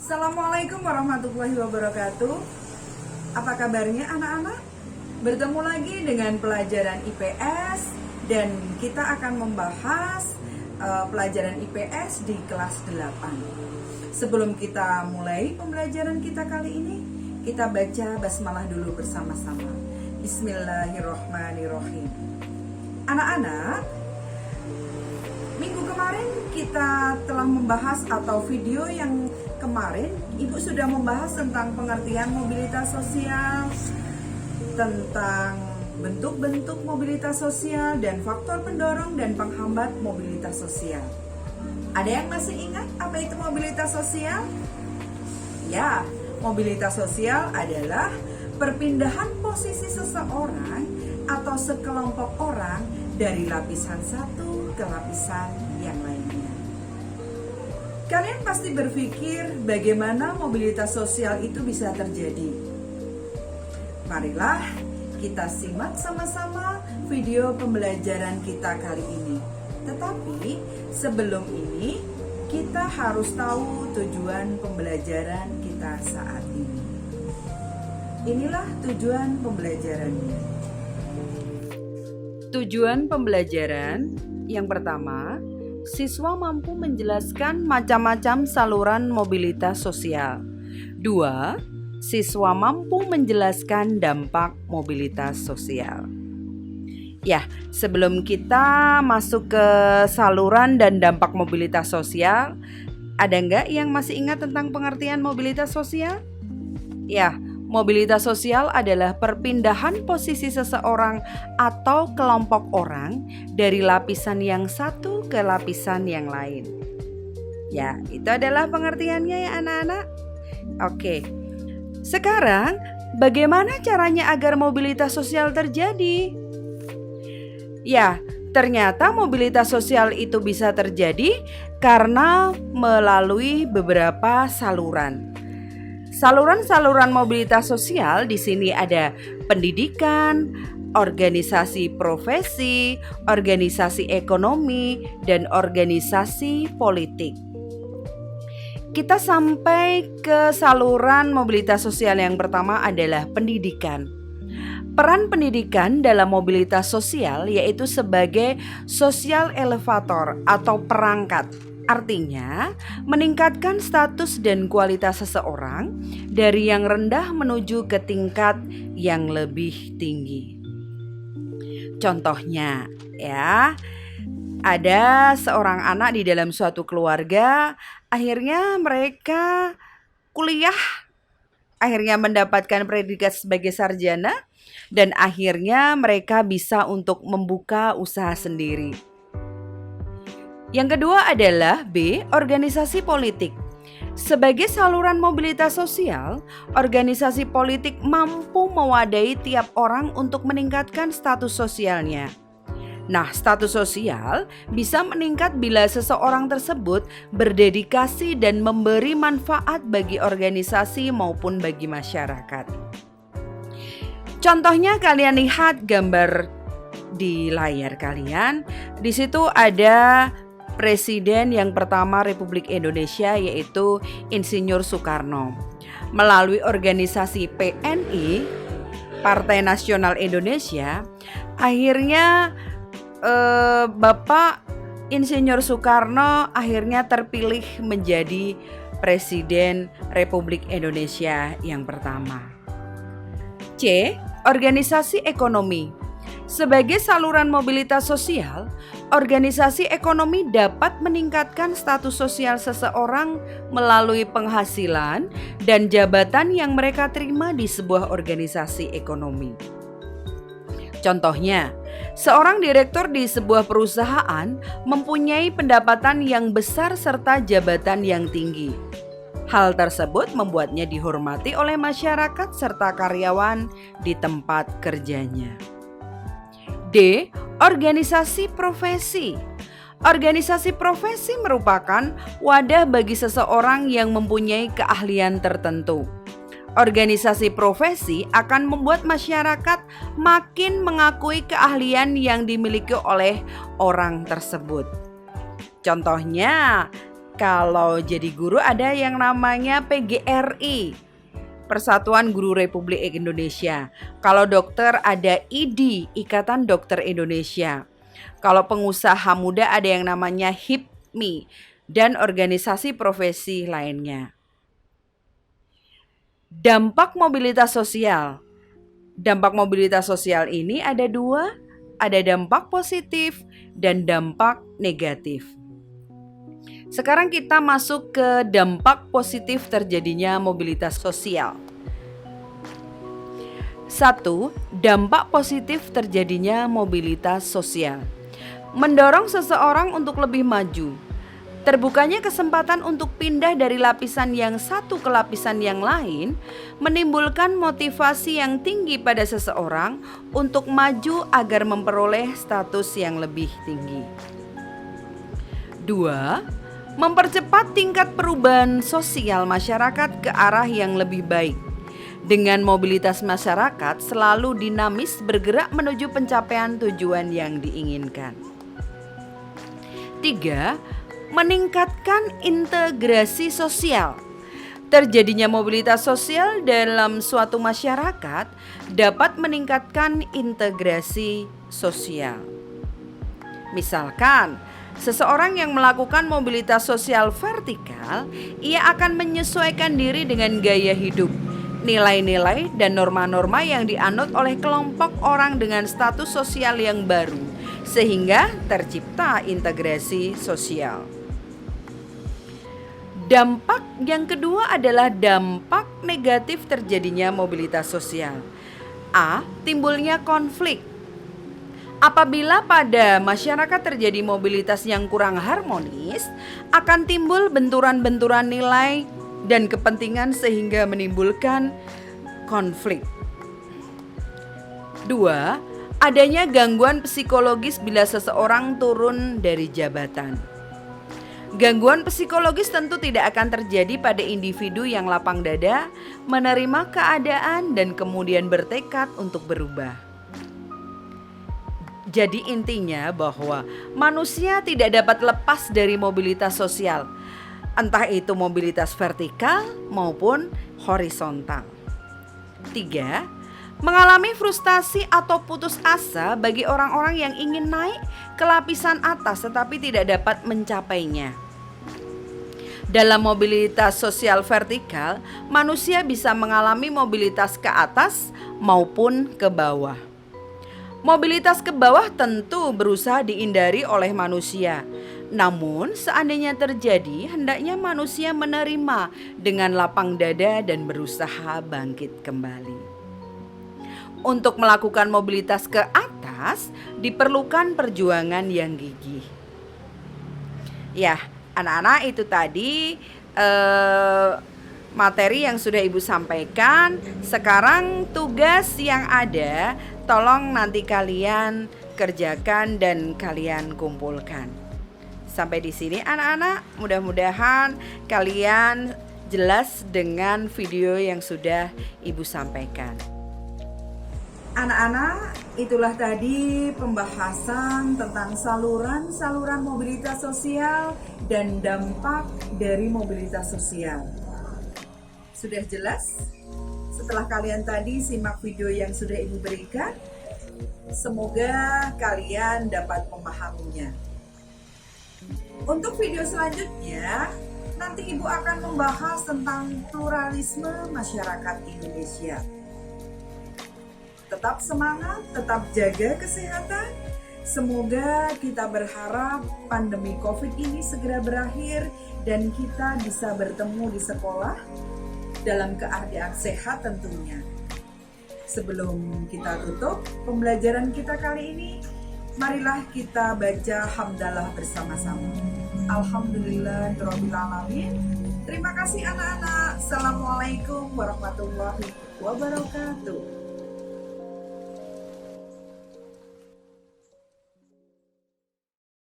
Assalamualaikum warahmatullahi wabarakatuh. Apa kabarnya anak-anak? Bertemu lagi dengan pelajaran IPS dan kita akan membahas pelajaran IPS di kelas 8. Sebelum kita mulai pembelajaran kita kali ini, kita baca basmalah dulu bersama-sama. Bismillahirrohmanirrohim. Anak-anak, minggu kemarin kita telah membahas, atau video yang kemarin Ibu sudah membahas tentang pengertian mobilitas sosial, tentang bentuk-bentuk mobilitas sosial dan faktor pendorong dan penghambat mobilitas sosial. Ada yang masih ingat apa itu mobilitas sosial? Ya, mobilitas sosial adalah perpindahan posisi seseorang atau sekelompok orang dari lapisan satu ke lapisan yang lainnya. Kalian pasti berpikir bagaimana mobilitas sosial itu bisa terjadi. Marilah kita simak sama-sama video pembelajaran kita kali ini. Tetapi sebelum ini kita harus tahu tujuan pembelajaran kita saat ini. Inilah tujuan pembelajarannya. Tujuan pembelajaran yang pertama, siswa mampu menjelaskan macam-macam saluran mobilitas sosial. 2. Siswa mampu menjelaskan dampak mobilitas sosial. Ya, sebelum kita masuk ke saluran dan dampak mobilitas sosial, ada nggak yang masih ingat tentang pengertian mobilitas sosial? Ya, mobilitas sosial adalah perpindahan posisi seseorang atau kelompok orang dari lapisan yang satu ke lapisan yang lain. Ya, itu adalah pengertiannya ya anak-anak. Oke. Sekarang, bagaimana caranya agar mobilitas sosial terjadi? Ya, ternyata mobilitas sosial itu bisa terjadi karena melalui beberapa saluran. Saluran-saluran mobilitas sosial di sini ada pendidikan, organisasi profesi, organisasi ekonomi, dan organisasi politik. Kita sampai ke saluran mobilitas sosial yang pertama adalah pendidikan. Peran pendidikan dalam mobilitas sosial yaitu sebagai social elevator atau perangkat. Artinya, meningkatkan status dan kualitas seseorang dari yang rendah menuju ke tingkat yang lebih tinggi. Contohnya, ya, ada seorang anak di dalam suatu keluarga, akhirnya mereka kuliah, akhirnya mendapatkan predikat sebagai sarjana, dan akhirnya mereka bisa untuk membuka usaha sendiri. Yang kedua adalah B, organisasi politik. Sebagai saluran mobilitas sosial, organisasi politik mampu mewadahi tiap orang untuk meningkatkan status sosialnya. Nah, status sosial bisa meningkat bila seseorang tersebut berdedikasi dan memberi manfaat bagi organisasi maupun bagi masyarakat. Contohnya kalian lihat gambar di layar kalian. Di situ ada Presiden yang pertama Republik Indonesia yaitu Insinyur Soekarno. Melalui organisasi PNI, Partai Nasional Indonesia, akhirnya Bapak Insinyur Soekarno akhirnya terpilih menjadi Presiden Republik Indonesia yang pertama. C. Organisasi ekonomi. Sebagai saluran mobilitas sosial, organisasi ekonomi dapat meningkatkan status sosial seseorang melalui penghasilan dan jabatan yang mereka terima di sebuah organisasi ekonomi. Contohnya, seorang direktur di sebuah perusahaan mempunyai pendapatan yang besar serta jabatan yang tinggi. Hal tersebut membuatnya dihormati oleh masyarakat serta karyawan di tempat kerjanya. D. Organisasi profesi. Organisasi profesi merupakan wadah bagi seseorang yang mempunyai keahlian tertentu. Organisasi profesi akan membuat masyarakat makin mengakui keahlian yang dimiliki oleh orang tersebut. Contohnya, Kalau jadi guru ada yang namanya PGRI, Persatuan Guru Republik Indonesia. Kalau dokter ada IDI, Ikatan Dokter Indonesia. Kalau pengusaha muda ada yang namanya HIPMI dan organisasi profesi lainnya. Dampak mobilitas sosial. Dampak mobilitas sosial ini ada dua, ada dampak positif dan dampak negatif. Sekarang kita masuk ke dampak positif terjadinya mobilitas sosial. 1. Dampak positif terjadinya mobilitas sosial. Mendorong seseorang untuk lebih maju. Terbukanya kesempatan untuk pindah dari lapisan yang satu ke lapisan yang lain menimbulkan motivasi yang tinggi pada seseorang untuk maju agar memperoleh status yang lebih tinggi. 2. Mempercepat tingkat perubahan sosial masyarakat ke arah yang lebih baik. Dengan mobilitas masyarakat selalu dinamis bergerak menuju pencapaian tujuan yang diinginkan. 3. Meningkatkan integrasi sosial. Terjadinya mobilitas sosial dalam suatu masyarakat dapat meningkatkan integrasi sosial. Misalkan, seseorang yang melakukan mobilitas sosial vertikal, ia akan menyesuaikan diri dengan gaya hidup, nilai-nilai dan norma-norma yang dianut oleh kelompok orang dengan status sosial yang baru, sehingga tercipta integrasi sosial. Dampak yang kedua adalah dampak negatif terjadinya mobilitas sosial. A. Timbulnya konflik. Apabila pada masyarakat terjadi mobilitas yang kurang harmonis, akan timbul benturan-benturan nilai dan kepentingan sehingga menimbulkan konflik. 2. Adanya gangguan psikologis bila seseorang turun dari jabatan. Gangguan psikologis tentu tidak akan terjadi pada individu yang lapang dada, menerima keadaan dan kemudian bertekad untuk berubah. Jadi intinya bahwa manusia tidak dapat lepas dari mobilitas sosial, entah itu mobilitas vertikal maupun horizontal. 3. Mengalami frustasi atau putus asa bagi orang-orang yang ingin naik ke lapisan atas tetapi tidak dapat mencapainya. Dalam mobilitas sosial vertikal, manusia bisa mengalami mobilitas ke atas maupun ke bawah. Mobilitas ke bawah tentu berusaha dihindari oleh manusia. Namun seandainya terjadi, hendaknya manusia menerima dengan lapang dada dan berusaha bangkit kembali. Untuk melakukan mobilitas ke atas diperlukan perjuangan yang gigih. Ya, anak-anak, itu tadi materi yang sudah Ibu sampaikan. Sekarang tugas yang ada, tolong nanti kalian kerjakan dan kalian kumpulkan. Sampai di sini anak-anak, mudah-mudahan kalian jelas dengan video yang sudah Ibu sampaikan. Anak-anak, itulah tadi pembahasan tentang saluran-saluran mobilitas sosial dan dampak dari mobilitas sosial. Sudah jelas? Setelah kalian tadi simak video yang sudah Ibu berikan, semoga kalian dapat memahaminya. Untuk video selanjutnya, nanti Ibu akan membahas tentang pluralisme masyarakat Indonesia. Tetap semangat, tetap jaga kesehatan. Semoga kita berharap pandemi COVID ini segera berakhir dan kita bisa bertemu di sekolah dalam keadaan sehat tentunya. Sebelum kita tutup pembelajaran kita kali ini, marilah kita baca hamdalah bersama-sama. Alhamdulillahirabbil alamin. Terima kasih anak-anak. Assalamualaikum warahmatullahi wabarakatuh.